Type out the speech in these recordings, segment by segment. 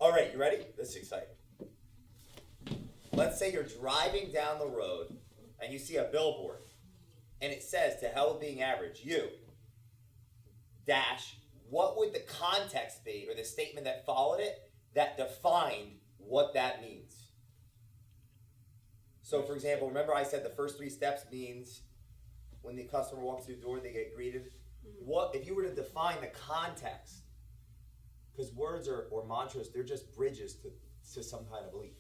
All right, you ready? This is exciting. Let's say you're driving down the road and you see a billboard and it says, to hell with being average, you, dash, what would the context be or the statement that followed it that defined what that means? So for example, remember I said the first 3 steps means when the customer walks through the door, they get greeted. What if you were to define the context? Because words or mantras, they're just bridges to some kind of belief.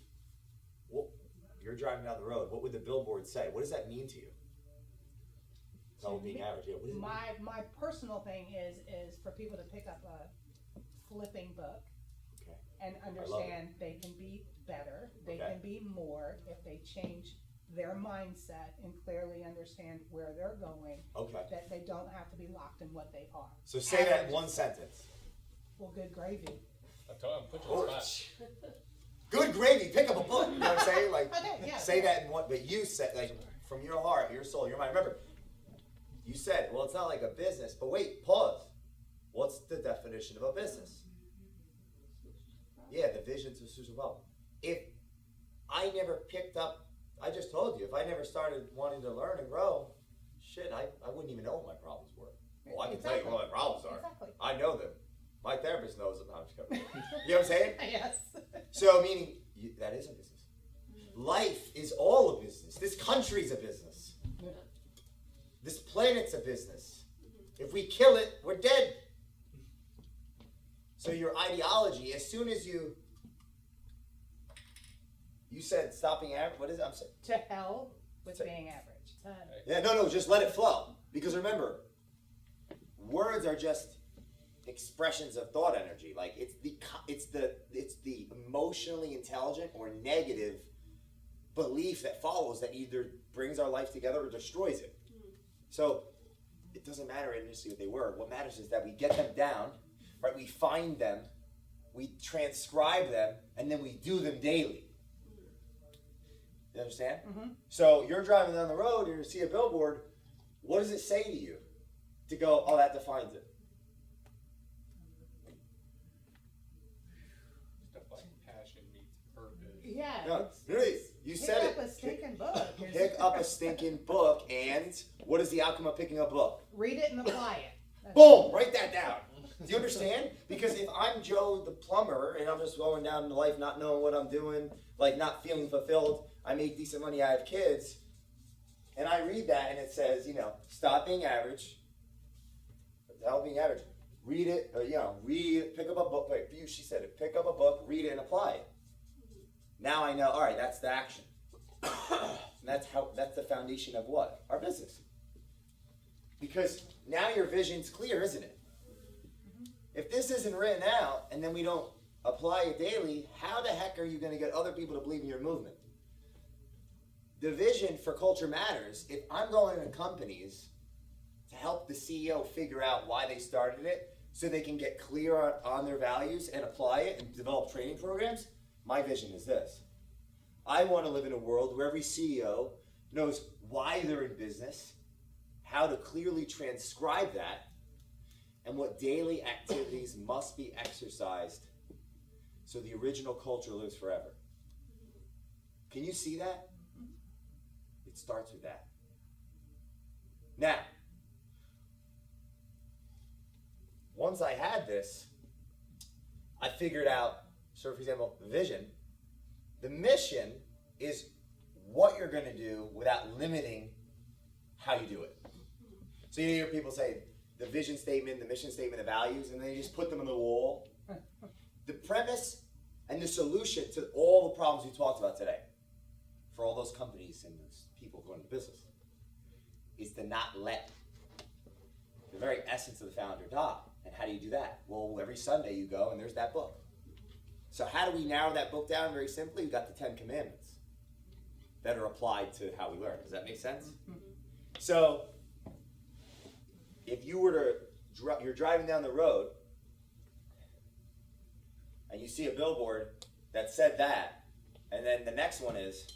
You're driving down the road. What would the billboard say? What does that mean to you? So being average. Yeah, what does it mean? My personal thing is for people to pick up a flipping book, Okay. and understand they can be better, they Okay. can be more if they change their mindset and clearly understand where they're going, Okay. that they don't have to be locked in what they are. So say that in one sentence. Well, good gravy. I told him, put you on the spot. Good gravy. Pick up a book. You know what I'm saying? Like, Okay, yeah. say that in one. But you said, like, from your heart, your soul, your mind. Remember, you said, well, it's not like a business. But wait, pause. What's the definition of a business? Yeah, the vision to social wealth. If I never picked up, I just told you, if I never started wanting to learn and grow, shit, I wouldn't even know what my problems were. Well, I can tell you what my problems are. Exactly. I know them. My therapist knows them. I'm just kidding. You know what I'm saying? Yes. So, meaning, that is a business. Life is all a business. This country's a business. This planet's a business. If we kill it, we're dead. So your ideology, as soon as you said stopping average, what is it? I'm saying. To hell with being average. Yeah, no, just let it flow. Because remember, words are just expressions of thought energy. Like it's the emotionally intelligent or negative belief that follows that either brings our life together or destroys it. So it doesn't matter initially what they were. What matters is that we get them down, right? We find them, we transcribe them, and then we do them daily. You understand? Mm-hmm. So you're driving down the road and you see a billboard. What does it say to you to go, oh, that defines it? Stuff like passion meets purpose. Yeah. No, really, you said Pick up it. a stinking book. Pick up a stinking book, and what is the outcome of picking up a book? Read it and apply it. That's Boom! Write that down. Do you understand? Because if I'm Joe the plumber and I'm just going down in life not knowing what I'm doing, like not feeling fulfilled, I make decent money, I have kids, and I read that and it says, stop being average. What the hell being average? Read it, read it, pick up a book. Wait, she said it. Pick up a book, read it, and apply it. Now I know, all right, that's the action. And that's the foundation of what? Our business. Because now your vision's clear, isn't it? If this isn't written out and then we don't apply it daily, how the heck are you going to get other people to believe in your movement? The vision for Culture Matters, if I'm going to companies to help the CEO figure out why they started it so they can get clear on their values and apply it and develop training programs, my vision is this. I want to live in a world where every CEO knows why they're in business, how to clearly transcribe that, and what daily activities must be exercised so the original culture lives forever. Can you see that? It starts with that. Now, once I had this, I figured out, so for example, the vision. The mission is what you're going to do without limiting how you do it. So you hear people say the vision statement, the mission statement, the values, and then you just put them on the wall. The premise and the solution to all the problems we talked about today, for all those companies and those people going into business, is to not let the very essence of the founder die. And how do you do that? Well, every Sunday you go and there's that book. So how do we narrow that book down? Very simply, we got the 10 Commandments that are applied to how we learn. Does that make sense? Mm-hmm. So if you were to, you're driving down the road and you see a billboard that said that, and then the next one is,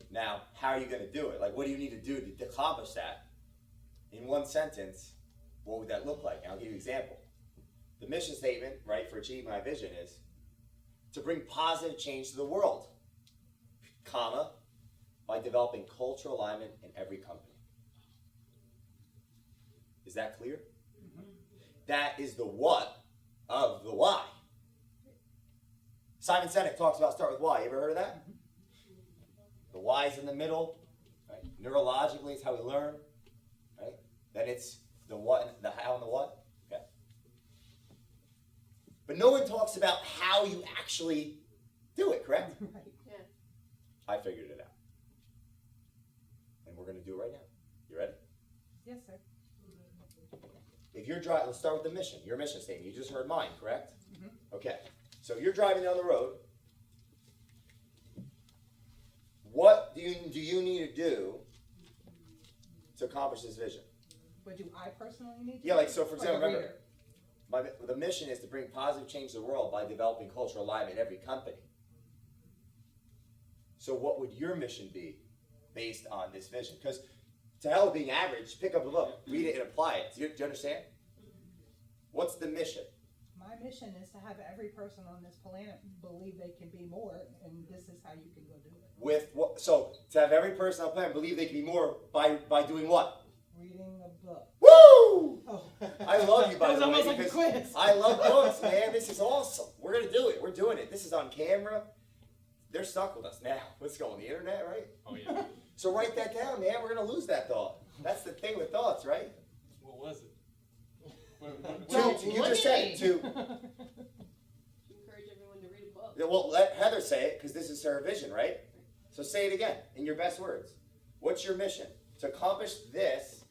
now, how are you going to do it? Like, what do you need to do to accomplish that? In one sentence, what would that look like? And I'll give you an example. The mission statement, right, for achieving my vision is, to bring positive change to the world, comma, by developing cultural alignment in every company. Is that clear? That is the what of the why. Simon Sinek talks about start with why. You ever heard of that? The why is in the middle. Right? Neurologically, it's how we learn. Right? Then it's the what, the how, and the what. Okay. But no one talks about how you actually do it. Correct? Right. Yeah. I figured it out, and we're going to do it right now. You ready? Yes, sir. If you're driving, let's start with the mission. Your mission statement. You just heard mine, correct? Mm-hmm. Okay. So you're driving down the road. What do you need to do to accomplish this vision? What do I personally need to Yeah, do? like, so for Or example, the remember, reader? the mission is to bring positive change to the world by developing cultural alignment in every company. So what would your mission be based on this vision? Because to hell with being average, pick up a book, read it, and apply it. Do you understand? What's the mission? My mission is to have every person on this planet believe they can be more, and this is how you can go do it. With what? So to have every person on the planet believe they can be more by doing what? Reading a book. Woo! Oh. I love you, by That was the way, almost like a because quiz. I love books, man. This is awesome. We're gonna do it. We're doing it. This is on camera. They're stuck with us now. Let's go on the internet, right? Oh yeah. So write that down, man. We're gonna lose that thought. That's the thing with thoughts, right? What was it? Don't you look just at said me. to. Encourage everyone to read a book. Well, let Heather say it because this is her vision, right? So say it again in your best words. What's your mission? To accomplish this,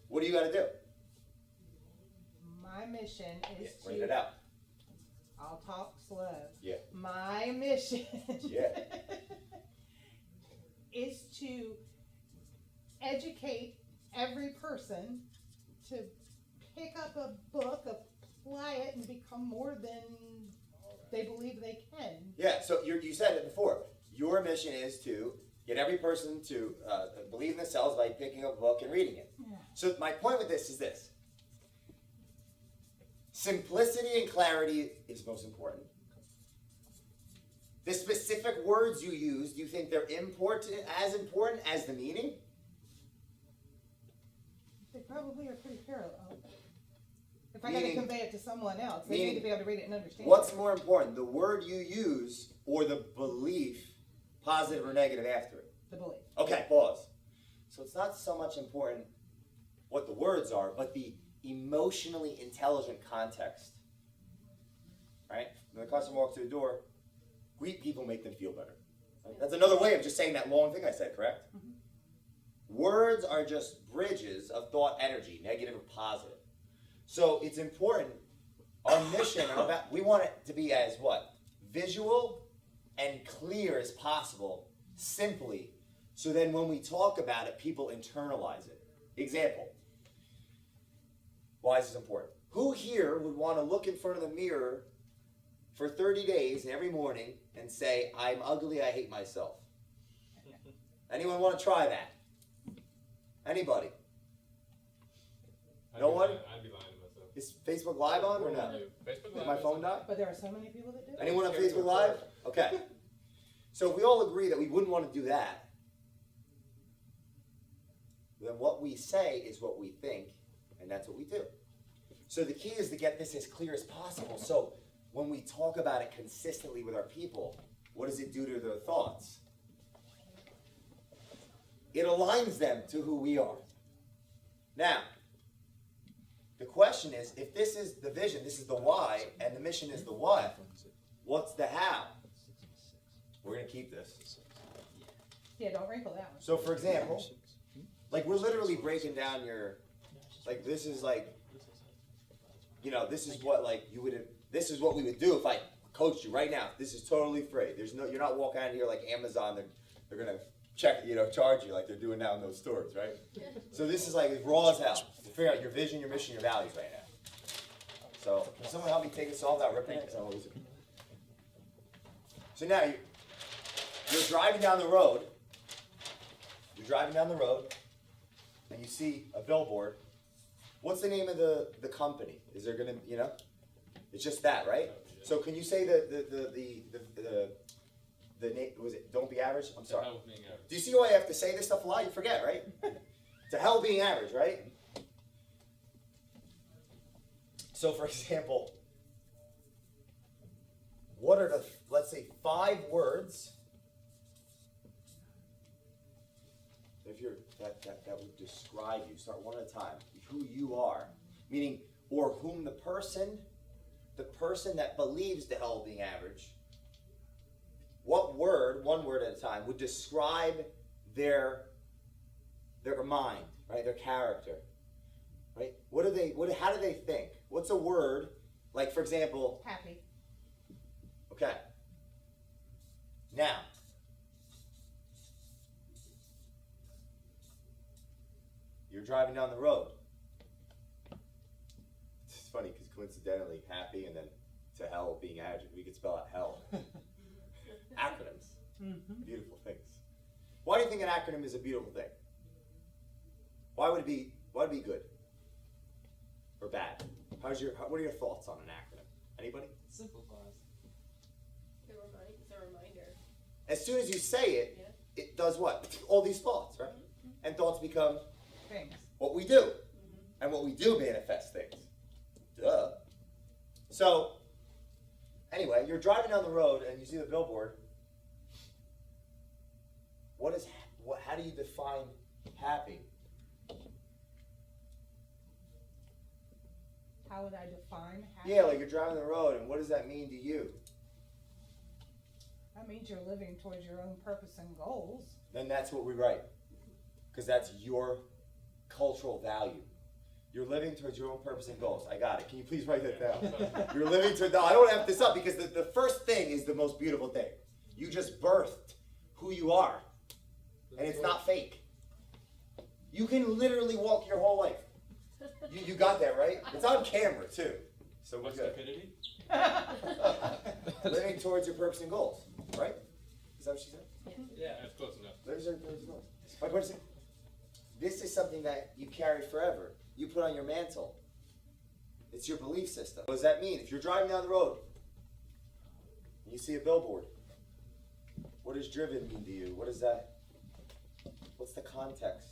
what do you got to do? My mission is Write it out. I'll talk slow. Yeah. My mission Yeah. is to educate every person to pick up a book, apply it, and become more than they believe they can. Yeah, so you said it before. Your mission is to get every person to believe in themselves by picking up a book and reading it. Yeah. So my point with this is this. Simplicity and clarity is most important. The specific words you use, do you think they're important as the meaning? They probably are pretty parallel. If I got to Meaning- convey it to someone else, they meaning- need to be able to read it and understand What's it. more important, the word you use or the belief, positive or negative after it? The belief. Okay, pause. So it's not so much important what the words are, but the emotionally intelligent context. Right? When the customer walks through the door, greet people, make them feel better. Right? That's another way of just saying that long thing I said, correct? Mhm. Words are just bridges of thought energy, negative or positive. So it's important. Our mission, we want it to be as what? Visual and clear as possible, simply, so then when we talk about it, people internalize it. Example. Why is this important? Who here would want to look in front of the mirror for 30 days every morning and say, I'm ugly, I hate myself? Anyone want to try that? Anybody? No one? I'd be lying to myself. Is Facebook Live on or no? Facebook Did Live my is- phone die? But there are so many people that do it. Anyone on Scared to Facebook Live? record. Okay. So if we all agree that we wouldn't want to do that, then what we say is what we think, and that's what we do. So the key is to get this as clear as possible. So when we talk about it consistently with our people, what does it do to their thoughts? It aligns them to who we are. Now, the question is, if this is the vision, this is the why, and the mission is the what, what's the how? We're going to keep this. Yeah, don't wrinkle that one. So for example, like we're literally breaking down your, like this is like, you know, this is what like you would, this is what we would do if I coached you right now. This is totally free. There's no, you're not walking out here like Amazon. They're gonna check, you know, charge you like they're doing now in those stores, right? So this is like as raw as hell. To figure out your vision, your mission, your values right now. So can someone help me take this off without ripping it? 'Cause I'm gonna lose it. So now you're driving down the road. You're driving down the road, and you see a billboard. What's the name of the company? Is there gonna, you know? It's just that, right? So So can you say the name, was it Don't Be Average? I'm sorry. To hell with being average. Do you see why I have to say this stuff a lot? You forget, right? To hell being average, right? So for example, what are the, let's say, 5 words if you're that would describe you? Start one at a time. Who you are, meaning, or whom the person that believes the hell being average, what word, one word at a time, would describe their mind, right? Their character, right? How do they think? What's a word, like for example? Happy. Okay. Now, you're driving down the road. It's funny because coincidentally, happy and then to hell being average, we could spell out hell. Acronyms. Mm-hmm. Beautiful things. Why do you think an acronym is a beautiful thing? Why would it be good? Or bad? What are your thoughts on an acronym? Anybody? Simplifies. It's a reminder. As soon as you say it, Yeah. it does what? All these thoughts, right? Mm-hmm. And thoughts become Things. what we do. Mm-hmm. And what we do manifests things. Duh. So, anyway, you're driving down the road and you see the billboard. How do you define happy? How would I define happy? Yeah, like you're driving the road, and what does that mean to you? That means you're living towards your own purpose and goals. Then that's what we write. Because that's your cultural value. You're living towards your own purpose and goals. I got it. Can you please write that down? You're living towards, no, I don't have this up because the first thing is the most beautiful thing. You just birthed who you are. And it's not fake. You can literally walk your whole life. You got that, right? It's on camera, too. So we're What good. stupidity? Living towards your purpose and goals, right? Is that what she said? Yeah, that's close enough. Living towards your goals. My point is, this is something that you carry forever. You put on your mantle. It's your belief system. What does that mean? If you're driving down the road and you see a billboard, what does driven mean to you? What is that? What's the context?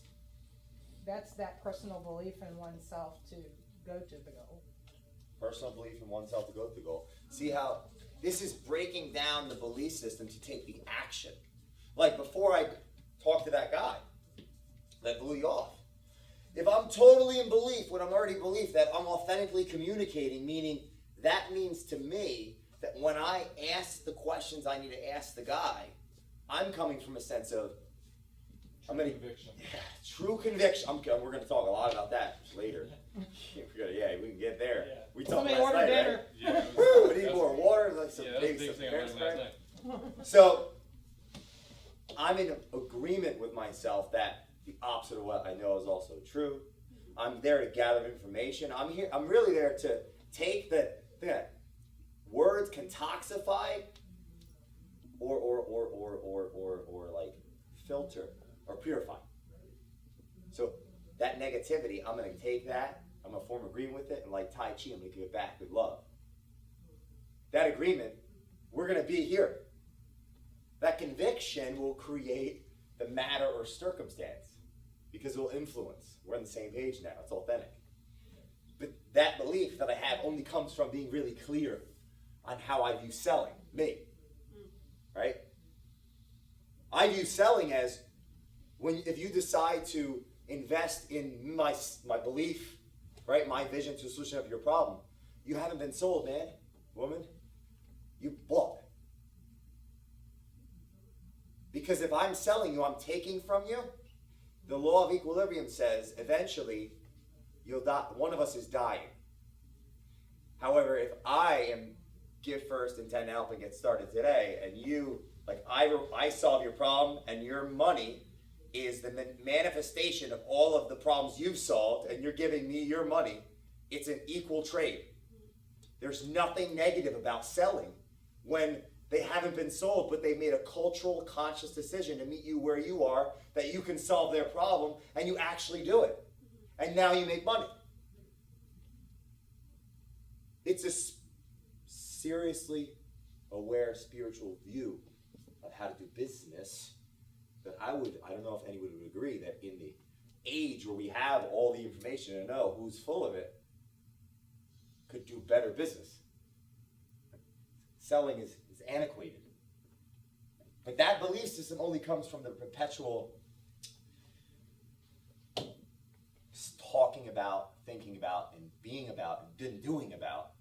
That's that personal belief in oneself to go to the goal. Personal belief in oneself to go to the goal. See how this is breaking down the belief system to take the action. Like before I talked to that guy that blew you off. If I'm totally in belief, when I'm already belief that I'm authentically communicating, meaning that means to me that when I ask the questions I need to ask the guy, I'm coming from a sense of Conviction. Yeah, true conviction. We're going to talk a lot about that later. Yeah, we can get there. Yeah. We talked Somebody last order night, dinner. right? Yeah. Woo, we need more water, like some Yeah, that was big the big some thing I pear learned spray. last night. So, I'm in agreement with myself that the opposite of what I know is also true. I'm there to gather information. I'm really there to take the words can toxify or like filter or purify. So that negativity, I'm going to take that, I'm going to form agreement with it, and like Tai Chi, I'm going to give it back with love. That agreement, we're going to be here. That conviction will create the matter or circumstance because it will influence. We're on the same page now. It's authentic. But that belief that I have only comes from being really clear on how I view selling, me. Right? I view selling as if you decide to invest in my belief, right, my vision to the solution of your problem, you haven't been sold, man, woman. You bought. Because if I'm selling you, I'm taking from you. The law of equilibrium says eventually you'll die. One of us is dying. However, if I am give first, intend to help and get started today, and you, like I solve your problem, and your money is the manifestation of all of the problems you've solved, and you're giving me your money, it's an equal trade. There's nothing negative about selling when they haven't been sold, but they've made a cultural conscious decision to meet you where you are, that you can solve their problem, and you actually do it. And now you make money. It's a seriously aware spiritual view of how to do business, then I don't know if anyone would agree that in the age where we have all the information and know who's full of it, could do better business. Selling is antiquated. But that belief system only comes from the perpetual talking about, thinking about, and being about, and then doing about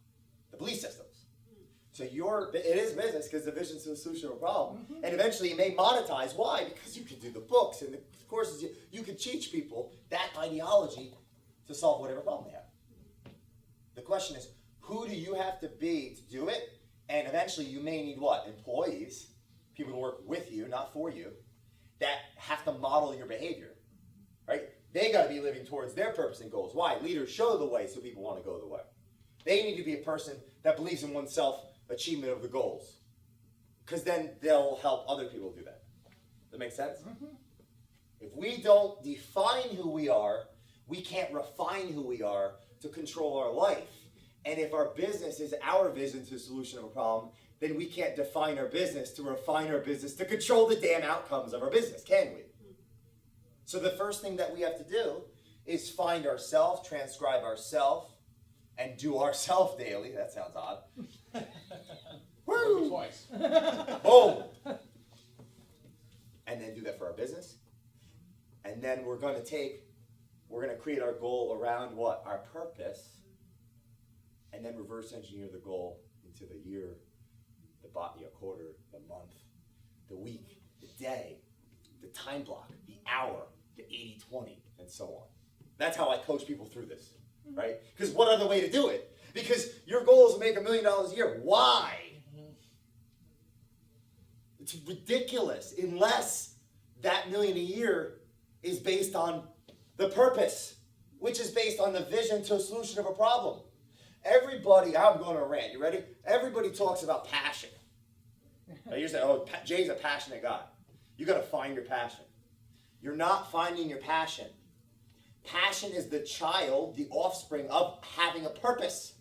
the belief systems. So it is business because the vision is the solution of a problem. Mm-hmm. And eventually you may monetize. Why? Because you can do the books and the courses. You can teach people that ideology to solve whatever problem they have. The question is, who do you have to be to do it? And eventually you may need what? Employees, people to work with you, not for you, that have to model your behavior, right? They got to be living towards their purpose and goals. Why? Leaders show the way so people want to go the way. They need to be a person that believes in oneself achievement of the goals, because then they'll help other people do that. Does that make sense? Mm-hmm. If we don't define who we are, we can't refine who we are to control our life. And if our business is our vision to the solution of a problem, then we can't define our business to refine our business to control the damn outcomes of our business, can we? So the first thing that we have to do is find ourselves, transcribe ourselves, and do ourselves daily. That sounds odd. Woo! Twice. Boom! And then do that for our business. And then we're going to create our goal around what? Our purpose. And then reverse engineer the goal into the year, the quarter, the month, the week, the day, the time block, the hour, the 80-20, and so on. That's how I coach people through this, right? Because what other way to do it? Because your goal is to make $1 million a year. Why? It's ridiculous unless that $1 million a year is based on the purpose, which is based on the vision to a solution of a problem. Everybody, I'm going to rant. You ready? Everybody talks about passion. Now you say, oh, Jay's a passionate guy. You got to find your passion. You're not finding your passion. Passion is the child, the offspring of having a purpose.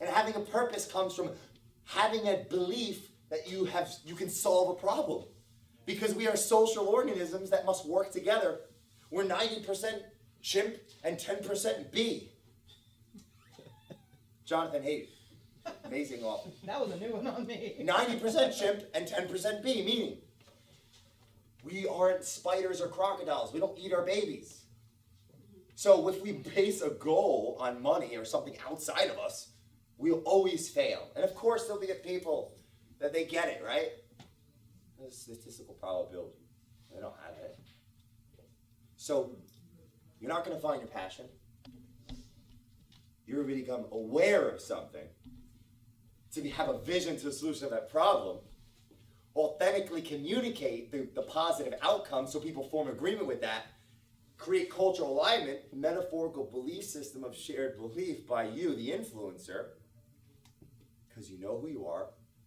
And having a purpose comes from having a belief that you can solve a problem. Because we are social organisms that must work together. We're 90% chimp and 10% bee. Jonathan Hayes. Amazing author. That was a new one on me. 90% chimp and 10% bee, meaning we aren't spiders or crocodiles. We don't eat our babies. So if we base a goal on money or something outside of us, we'll always fail. And of course there'll be people that they get it, right? There's a statistical probability. They don't have it. So you're not going to find your passion. You're going to become aware of something, to have a vision to the solution of that problem, authentically communicate the positive outcome so people form agreement with that, create cultural alignment, metaphorical belief system of shared belief by you, the influencer, because you know who you are,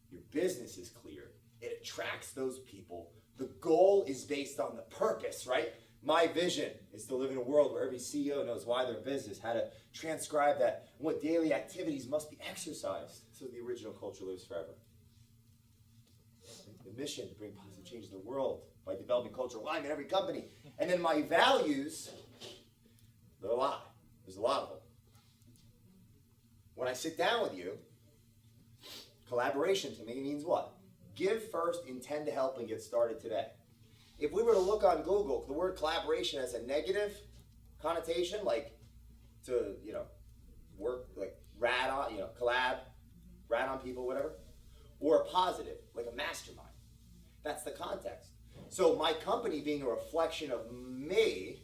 your business is clear, it attracts those people. The goal is based on the purpose, right? My vision is to live in a world where every CEO knows why they're in business, how to transcribe that, and what daily activities must be exercised so the original culture lives forever. The mission to bring positive change in the world by developing cultural alignment in every company. And then my values, there are a lot. There's a lot of them. When I sit down with you, collaboration to me means what? Give first, intend to help, and get started today. If we were to look on Google, the word collaboration has a negative connotation, like to, work, like rat on, collab, rat on people, whatever, or a positive, like a mastermind. That's the context. So my company being a reflection of me,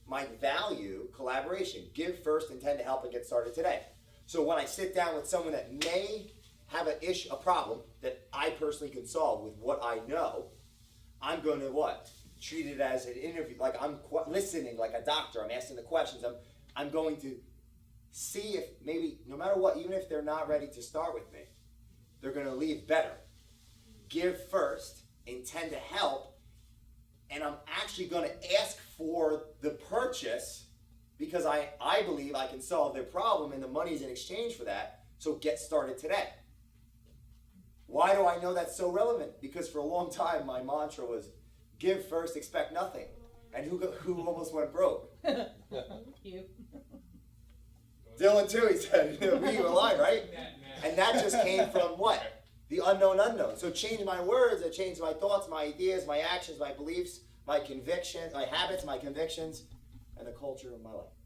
my value, collaboration, give first, intend to help, and get started today. So when I sit down with someone that may have a problem that I personally can solve with what I know, I'm going to what? Treat it as an interview, like I'm listening like a doctor. I'm asking the questions. I'm going to see if maybe, no matter what, even if they're not ready to start with me, they're going to leave better. Give first, intend to help, and I'm actually going to ask for the purchase because I believe I can solve their problem and the money's in exchange for that, so get started today. Why do I know that's so relevant? Because for a long time, my mantra was, give first, expect nothing. And who almost went broke? You. Dylan too, he said. We were lying, right? And that just came from what? The unknown. So change my words, I change my thoughts, my ideas, my actions, my beliefs, my convictions, my habits, my convictions, and the culture of my life.